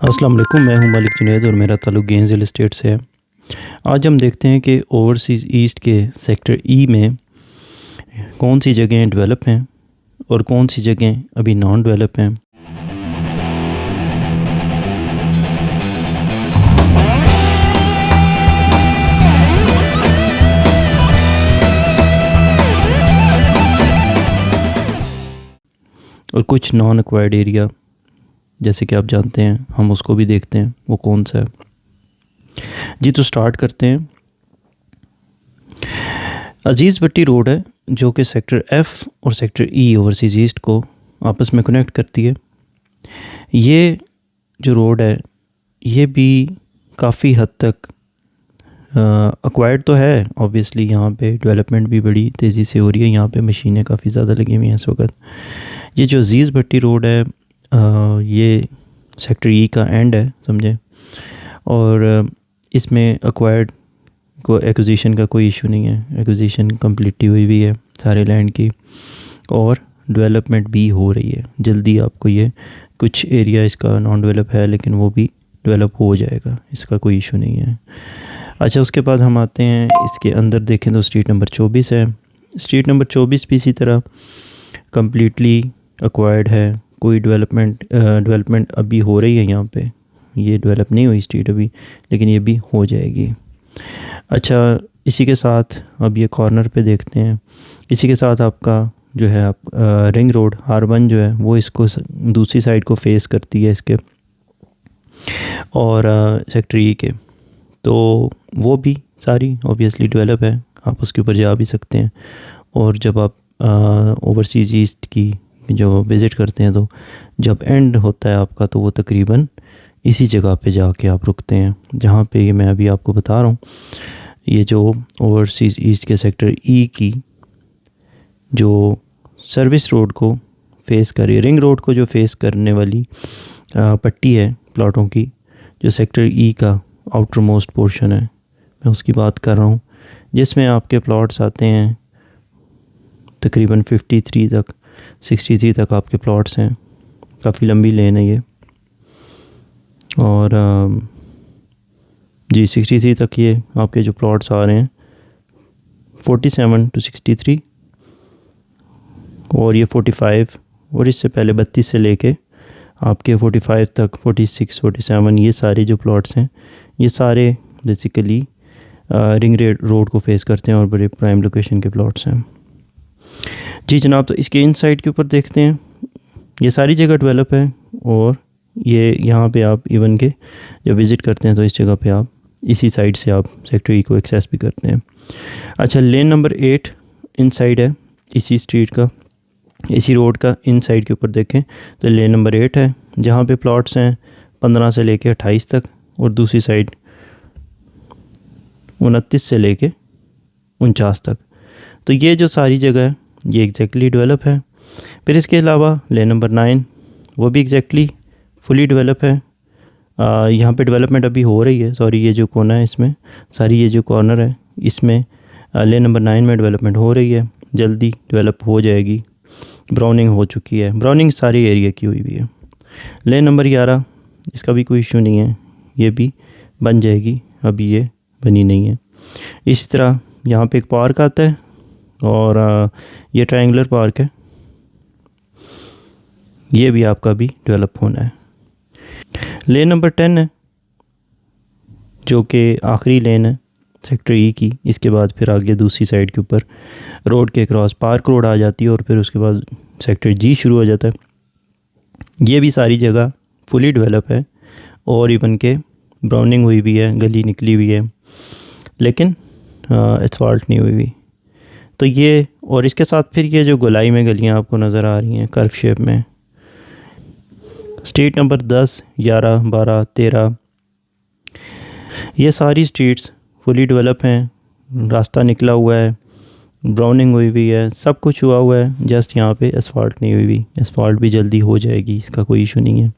अस्सलाम वालेकुम, मैं हूं मलिक जुनैद और मेरा ताल्लुक़ गेंस रियल एस्टेट से है। आज हम देखते हैं कि ओवरसीज़ ईस्ट के सेक्टर ई में कौन सी जगहें डेवलप हैं और कौन सी जगहें अभी नॉन डेवलप हैं। और कुछ नॉन एक्वायर्ड एरिया जैसे कि आप जानते हैं, हम उसको भी देखते हैं वो कौन सा है। जी तो स्टार्ट करते हैं। अजीज़ भट्टी रोड है जो कि सेक्टर एफ़ और सेक्टर ई ओवरसीज़ ईस्ट को आपस में कनेक्ट करती है। ये जो रोड है ये भी काफ़ी हद तक एक्वायर्ड तो है। ऑब्वियसली यहाँ पे डेवलपमेंट भी बड़ी तेज़ी से हो रही है, यहाँ पे मशीनें काफ़ी ज़्यादा लगी हुई हैं इस वक्त। ये जो अजीज़ भट्टी रोड है ये सेक्टर ई का एंड है समझे, और इसमें एक्वायर्ड को एक्विजिशन का कोई इशू नहीं है। एक्विजिशन कम्प्लीटली हुई भी है सारे लैंड की और डेवलपमेंट भी हो रही है। जल्दी आपको ये कुछ एरिया इसका नॉन डेवलप है लेकिन वो भी डेवलप हो जाएगा, इसका कोई इशू नहीं है। अच्छा, उसके बाद हम आते हैं इसके अंदर देखें तो स्ट्रीट नंबर 24 है। स्ट्रीट नंबर 24 भी इसी तरह कम्प्लीटली एक्वायर्ड है। कोई डेवलपमेंट अभी हो रही है यहाँ पे, ये डेवलप नहीं हुई स्ट्रीट अभी, लेकिन ये भी हो जाएगी। अच्छा, इसी के साथ अब ये कॉर्नर पे देखते हैं। इसी के साथ आपका जो है आप रिंग रोड R1 जो है वो इसको दूसरी साइड को फेस करती है इसके, और सेक्टर ई के, तो वो भी सारी ऑब्वियसली डेवलप है। आप उसके ऊपर जा भी सकते हैं। और जब आप ओवरसीज़ ईस्ट की जो विज़िट करते हैं तो जब एंड होता है आपका तो वो तकरीबन इसी जगह पे जाके आप रुकते हैं जहाँ पे ये मैं अभी आपको बता रहा हूँ। ये जो ओवरसीज़ ईस्ट के सेक्टर ई की जो सर्विस रोड को फेस कर रही है, रिंग रोड को जो फेस करने वाली पट्टी है प्लॉटों की, जो सेक्टर ई का आउटर मोस्ट पोर्शन है, मैं उसकी बात कर रहा हूँ, जिसमें आपके प्लॉट्स आते हैं तकरीबन 53 तक 63 तक आपके प्लॉट्स हैं। काफ़ी लंबी लेन है ये, और जी 63 तक ये आपके जो प्लॉट्स आ रहे हैं 47 to 63, और ये 45 और इससे पहले 32 से लेके आपके 45 तक 46 47 ये सारे जो प्लॉट्स हैं ये सारे बेसिकली रिंग रोड को फेस करते हैं और बड़े प्राइम लोकेशन के प्लॉट्स हैं। जी जनाब, तो इसके इन साइड के ऊपर देखते हैं। ये सारी जगह डेवलप है और ये यहाँ पे आप इवन के जब विज़िट करते हैं तो इस जगह पे आप इसी साइड से आप सेक्टर ई को एक्सेस भी करते हैं। अच्छा, लेन नंबर 8 इन साइड है इसी स्ट्रीट का, इसी रोड का इन साइड के ऊपर देखें तो लेन नंबर 8 है जहाँ पे प्लॉट्स हैं 15 से लेके 28 तक, और दूसरी साइड 29 से लेके 49 तक। तो ये जो सारी जगह है ये एग्जैक्टली डेवलप है। फिर इसके अलावा लेन नंबर 9 वो भी एग्जैक्टली फुली डेवलप है। यहाँ पे डेवलपमेंट अभी हो रही है। सॉरी, ये जो कोना है इसमें सारी ये जो कॉर्नर है इसमें लेन नंबर 9 में डेवलपमेंट हो रही है, जल्दी डेवलप हो जाएगी। ब्राउनिंग हो चुकी है, ब्राउनिंग सारी एरिया की हुई भी है। लेन नंबर 11 इसका भी कोई इशू नहीं है, ये भी बन जाएगी, अभी ये बनी नहीं है। इसी तरह यहाँ पे एक पार्क आता है और ये ट्रायंगुलर पार्क है, ये भी आपका भी डेवलप होना है। लेन नंबर 10 है जो कि आखिरी लेन है सेक्टर ई की। इसके बाद फिर आगे दूसरी साइड के ऊपर रोड के क्रॉस पार्क रोड आ जाती है और फिर उसके बाद सेक्टर जी शुरू हो जाता है। ये भी सारी जगह फुली डेवलप है और इवन के ब्राउनिंग हुई भी है, गली निकली हुई है, लेकिन एस्फाल्ट नहीं हुई हुई। तो ये, और इसके साथ फिर ये जो गोलाई में गलियां आपको नज़र आ रही हैं कर्व शेप में, स्ट्रीट नंबर 10 11 12 13 ये सारी स्ट्रीट्स फुली डेवलप हैं। रास्ता निकला हुआ है, ब्राउनिंग हुई हुई है, सब कुछ हुआ हुआ है, जस्ट यहाँ पे एस्फाल्ट नहीं हुई हुई। एस्फाल्ट भी जल्दी हो जाएगी, इसका कोई इशू नहीं है,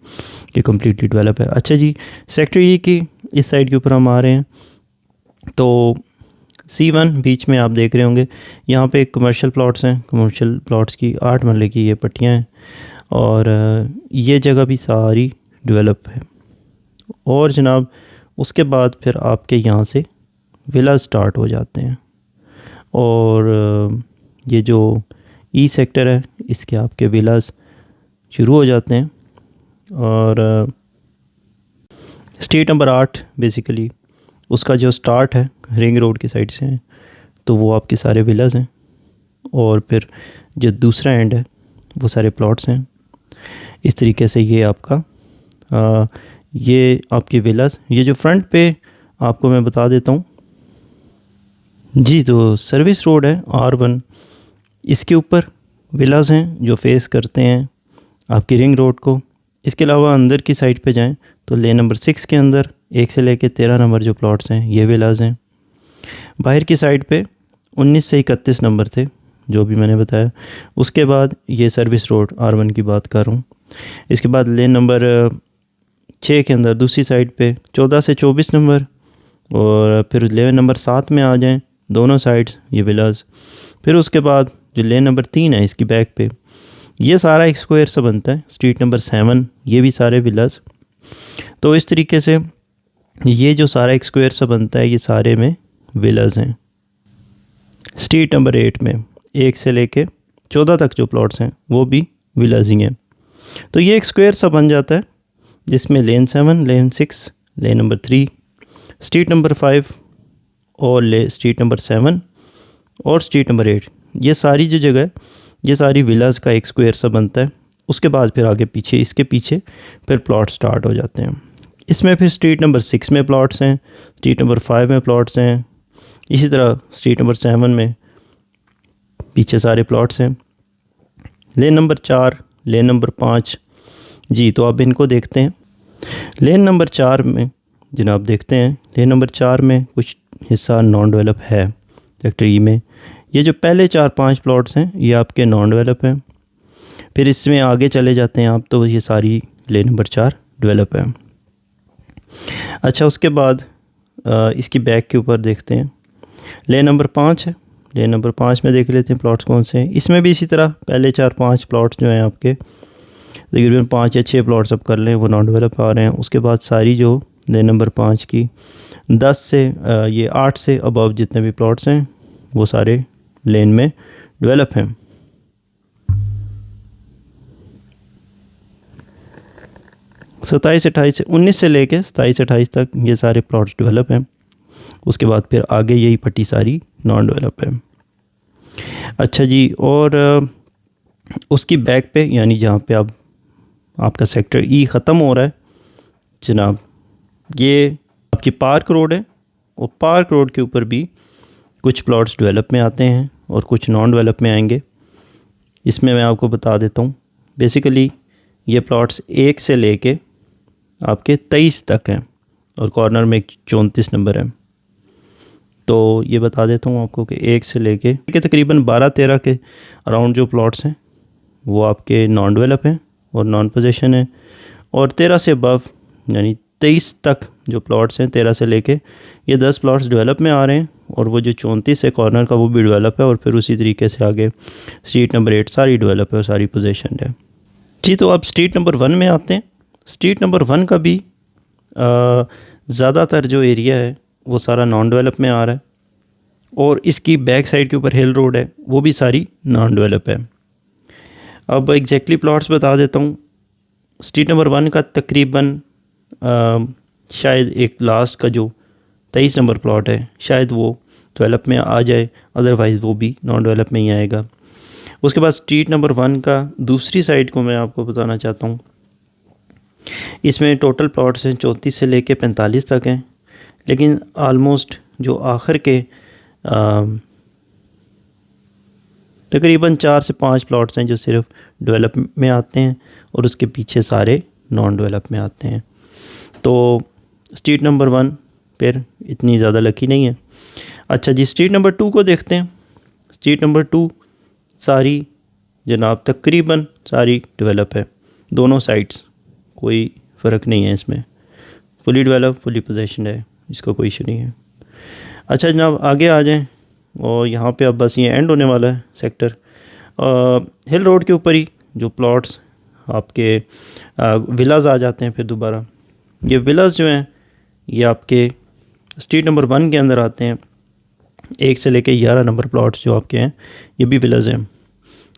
ये कम्प्लीटली डेवलप है। अच्छा जी, सेक्टर ई की इस साइड के ऊपर हम आ रहे हैं तो C1 बीच में आप देख रहे होंगे, यहाँ पे कमर्शियल प्लॉट्स हैं। कमर्शियल प्लॉट्स की 8 मरले की ये पट्टियाँ हैं और ये जगह भी सारी डेवलप है। और जनाब उसके बाद फिर आपके यहाँ से विला स्टार्ट हो जाते हैं। और ये जो ई सेक्टर है इसके आपके विलास शुरू हो जाते हैं। और स्ट्रीट नंबर 8 बेसिकली उसका जो स्टार्ट है रिंग रोड की साइड से है, तो वो आपके सारे विलास हैं। और फिर जो दूसरा एंड है वो सारे प्लॉट्स हैं। इस तरीके से ये आपका ये आपके विलास, ये जो फ्रंट पे आपको मैं बता देता हूँ जी। तो सर्विस रोड है R1, इसके ऊपर विलास हैं जो फेस करते हैं आपकी रिंग रोड को। इसके अलावा अंदर की साइड पे जाएं तो लेन नंबर 6 के अंदर 1 से लेकर 13 नंबर जो प्लॉट्स हैं ये विलास हैं। बाहर की साइड पे 19 से 31 नंबर थे जो भी मैंने बताया। उसके बाद ये सर्विस रोड R1 की बात कर रहा हूँ। इसके बाद लेन नंबर 6 के अंदर दूसरी साइड पे 14 से 24 नंबर। और फिर लेन नंबर 7 में आ जाएं, दोनों साइड्स ये विलास। फिर उसके बाद जो लेन नंबर 3 है इसकी बैक पे ये सारा एक स्क्वायर सा बनता है। स्ट्रीट नंबर 7 ये भी सारे विलास। तो इस तरीके से ये जो सारा एक स्क्वायर सा बनता है ये सारे में विलास हैं। स्ट्रीट नंबर 8 में 1 से लेके 14 तक जो प्लॉट्स हैं वो भी विलास ही हैं। तो ये एक स्क्वायर सा बन जाता है जिसमें लेन 7, लेन 6, लेन नंबर 3, स्ट्रीट नंबर 5 और स्ट्रीट नंबर 7 और स्ट्रीट नंबर 8, ये सारी जो जगह है ये सारी विलास का एक स्क्वायर सा बनता है। उसके बाद फिर आगे पीछे इसके पीछे फिर प्लॉट स्टार्ट हो जाते हैं। इसमें फिर स्ट्रीट नंबर 6 में प्लॉट्स हैं, स्ट्रीट नंबर 5 में प्लॉट्स हैं, इसी तरह स्ट्रीट नंबर 7 में पीछे सारे प्लॉट्स हैं। लेन नंबर 4, लेन नंबर 5 जी। तो अब इनको देखते हैं। लेन नंबर 4 में जनाब देखते हैं, लेन नंबर 4 में कुछ हिस्सा नॉन डेवलप है सेक्टर ई में। ये जो पहले 4-5 प्लॉट्स हैं ये आपके नॉन डेवलप हैं। फिर इसमें आगे चले जाते हैं आप तो ये सारी लेन नंबर 4 डेवलप है। अच्छा, उसके बाद इसकी बैक के ऊपर देखते हैं। लेन नंबर 5 है, लेन नंबर 5 में देख लेते हैं प्लॉट्स कौन से हैं। इसमें भी इसी तरह पहले 4-5 प्लॉट्स जो हैं आपके तकरीबन 5 या 6 प्लॉट्स अब कर लें वो नॉन डेवलप आ रहे हैं। उसके बाद सारी जो लेन नंबर 5 की 10 से ये 8 से अबव जितने भी प्लॉट्स हैं वो सारे लेन में डेवलप हैं। 27-28 से 19 से लेके 27-28 तक ये सारे प्लॉट्स डेवलप हैं। उसके बाद फिर आगे यही पट्टी सारी नॉन डेवलप है। अच्छा जी, और उसकी बैक पे यानी जहाँ पे अब आपका सेक्टर ई ख़त्म हो रहा है जनाब, ये आपकी पार्क रोड है। और पार्क रोड के ऊपर भी कुछ प्लॉट्स डेवलप में आते हैं और कुछ नॉन डेवलप में आएंगे। इसमें मैं आपको बता देता हूँ। बेसिकली ये प्लॉट्स 1 से लेके आपके 23 तक हैं और कॉर्नर में 34 नंबर है। तो ये बता देता हूँ आपको कि 1 से लेके तकरीबन 12-13 के अराउंड जो प्लॉट्स हैं वो आपके नॉन डेवलप हैं और नॉन पोजीशन है। और 13 से अबव यानी 23 तक जो प्लॉट्स हैं 13 से लेके ये 10 प्लॉट्स डेवलप में आ रहे हैं। और वो जो 34 है कॉर्नर का वो भी डेवलप है। और फिर उसी तरीके से आगे स्ट्रीट नंबर 8 सारी डेवलप है और सारी पोजीशन है जी। तो अब स्ट्रीट नंबर 1 में आते हैं। स्ट्रीट नंबर 1 का भी ज़्यादातर जो एरिया है वो सारा नॉन डेवलप में आ रहा है। और इसकी बैक साइड के ऊपर हिल रोड है वो भी सारी नॉन डेवलप है। अब एग्जैक्टली प्लॉट्स बता देता हूँ। स्ट्रीट नंबर 1 का तकरीबन शायद एक लास्ट का जो 23 नंबर प्लॉट है शायद वो डेवलप में आ जाए, अदरवाइज़ वो भी नॉन डेवलप में ही आएगा। उसके बाद स्ट्रीट नंबर 1 का दूसरी साइड को मैं आपको बताना चाहता हूँ। इसमें टोटल प्लॉट्स हैं 34 से लेके 45 तक हैं। लेकिन आलमोस्ट जो आखिर के तकरीबन 4 से 5 प्लॉट्स हैं जो सिर्फ डेवलप में आते हैं और उसके पीछे सारे नॉन डेवलप में आते हैं। तो स्ट्रीट नंबर 1 फिर इतनी ज़्यादा लकी नहीं है। अच्छा जी, स्ट्रीट नंबर 2 को देखते हैं। स्ट्रीट नंबर 2 सारी जनाब तकरीबन सारी डेवलप है, दोनों साइड्स, कोई फ़र्क नहीं है इसमें। फुली डेवलप, फुली पोजीशन है, इसका कोई इशू नहीं है। अच्छा जनाब, आगे आ जाएं। और यहाँ पे अब बस ये एंड होने वाला है सेक्टर। हिल रोड के ऊपर ही जो प्लॉट्स आपके विलाज आ जाते हैं फिर दोबारा। ये विलास जो हैं ये आपके स्ट्रीट नंबर 1 के अंदर आते हैं। 1 से लेके 11 नंबर प्लॉट्स जो आपके हैं ये भी विलास हैं।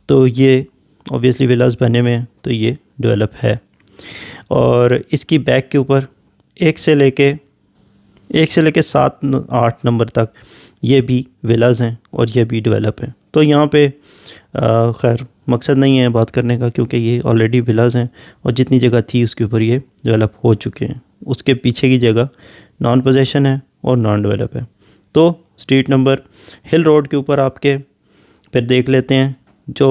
तो ये ऑब्वियसली विलास बने में तो ये डेवलप है। और इसकी बैक के ऊपर 1 से लेके 7-8 नंबर तक ये भी विलास हैं और ये भी डेवलप हैं। तो यहाँ पे खैर मकसद नहीं है बात करने का, क्योंकि ये ऑलरेडी विलास हैं और जितनी जगह थी उसके ऊपर ये डेवलप हो चुके हैं। उसके पीछे की जगह नॉन पोजेशन है और नॉन डेवलप है। तो स्ट्रीट नंबर हिल रोड के ऊपर आपके फिर देख लेते हैं जो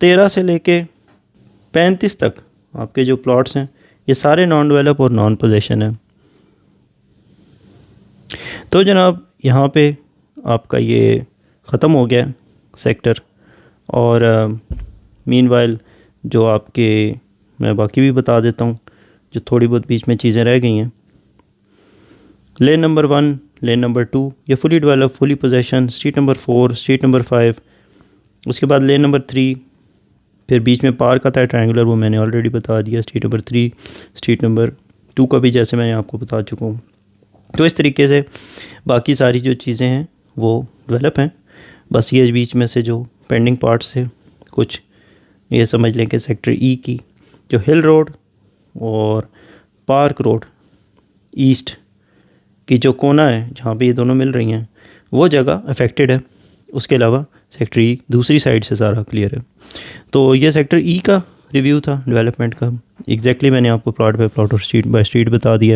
13 से लेके 35 तक आपके जो प्लॉट्स हैं ये सारे नॉन डेवलप और नॉन पोजेशन है। तो जनाब यहाँ पे आपका ये ख़त्म हो गया सेक्टर। और मीनवाइल जो आपके मैं बाकी भी बता देता हूँ जो थोड़ी बहुत बीच में चीज़ें रह गई हैं। लेन नंबर 1, लेन नंबर 2 ये fully develop, fully possession. Street number 4, street number 5, उसके बाद लेन नंबर 3, फिर बीच में पार्क आता है ट्रायंगुलर, वो मैंने ऑलरेडी बता दिया। स्ट्रीट नंबर 3, स्ट्रीट नंबर 2 का भी जैसे मैंने आपको बता चुका हूँ। तो इस तरीके से बाकी सारी जो चीज़ें हैं वो डेवलप हैं। बस ये बीच में से जो पेंडिंग पार्ट्स थे कुछ, ये समझ लें कि सेक्टर ई की जो हिल रोड और पार्क रोड ईस्ट की जो कोना है जहाँ पे ये दोनों मिल रही हैं वो जगह अफेक्टेड है। उसके अलावा सेक्टर ई दूसरी साइड से सारा क्लियर है। तो ये सेक्टर ई का रिव्यू था डेवलपमेंट का। एग्जैक्टली मैंने आपको प्लॉट बाय प्लॉट और स्ट्रीट बाय स्ट्रीट बता दिया।